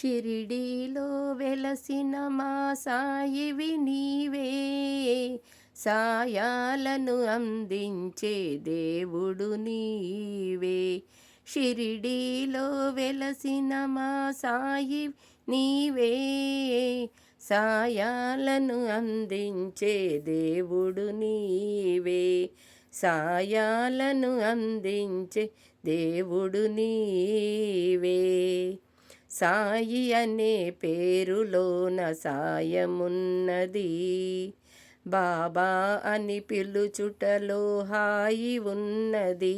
షిరిడీలో వెలసిన మా సాయివి నీవే, సాయాలను అందించే దేవుడు నీవే. షిరిడీలో వెలసిన మా సాయి నీవే, సాయాలను అందించే దేవుడు నీవే. సాయాలను అందించే దేవుడు నీవే. సాయి అనే పేరులోన సాయమున్నది, బాబా అని పిలుచుటలో హాయి ఉన్నది.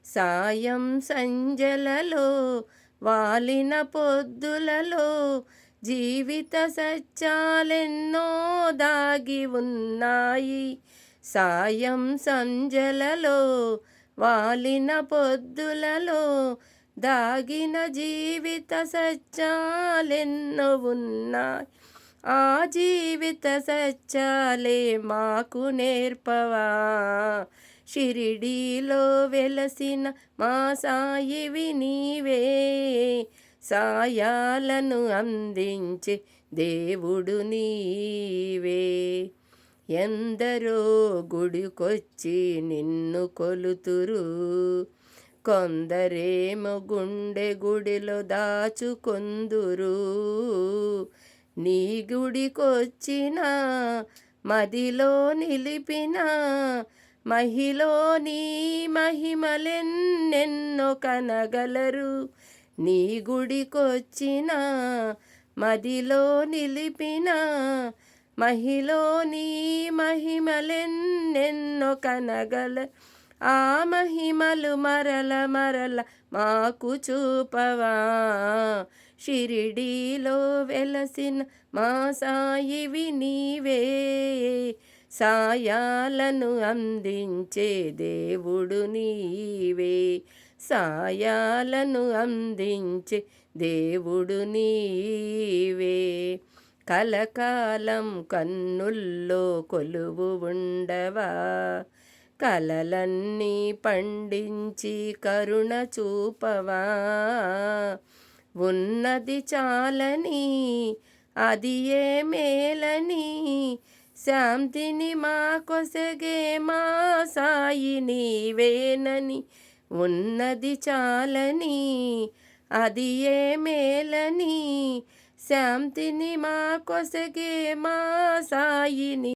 సాయం సంజలలో వాలిన పొద్దులలో జీవిత సత్యాలెన్నో దాగి ఉన్నాయి. సాయం సంజలలో వాలిన పొద్దులలో దాగిన జీవిత సత్యాలెన్నో ఉన్నాయి. ఆ జీవిత సత్యాలే మాకు నేర్పవా. షిరిడీలో వెలసిన మా సాయివి నీవే, సాయాలను అందించే దేవుడు నీవే. ఎందరో గుడికొచ్చి నిన్ను కొలుతురు, కొందరేమో గుండె గుడిలో దాచుకొందురు. నీ గుడికొచ్చిన మదిలో నిలిపిన మహిలో నీ మహిమలెన్నెన్నో కనగలరు. నీ గుడికొచ్చిన మదిలో నిలిపిన మహిలో నీ మహిమలెన్నెన్నో కనగలరు. ఆ మహిమలు మరల మరల మాకు చూపవా. షిరిడీలో వెలసిన మా సాయివి నీవే, సాయాలను అందించే దేవుడు నీవే. సాయాలను అందించే దేవుడు నీవే. కలకాలం కన్నుల్లో కొలువు ఉండవా, కలలన్నీ పండించి కరుణ చూపవా. ఉన్నది చాలని అది ఏ మేలని, శాంతిని మా కొసగే మా సాయి నీవేనని. ఉన్నది చాలని అది ఏ మేలని, శాంతిని మా కొసగే మా సాయిని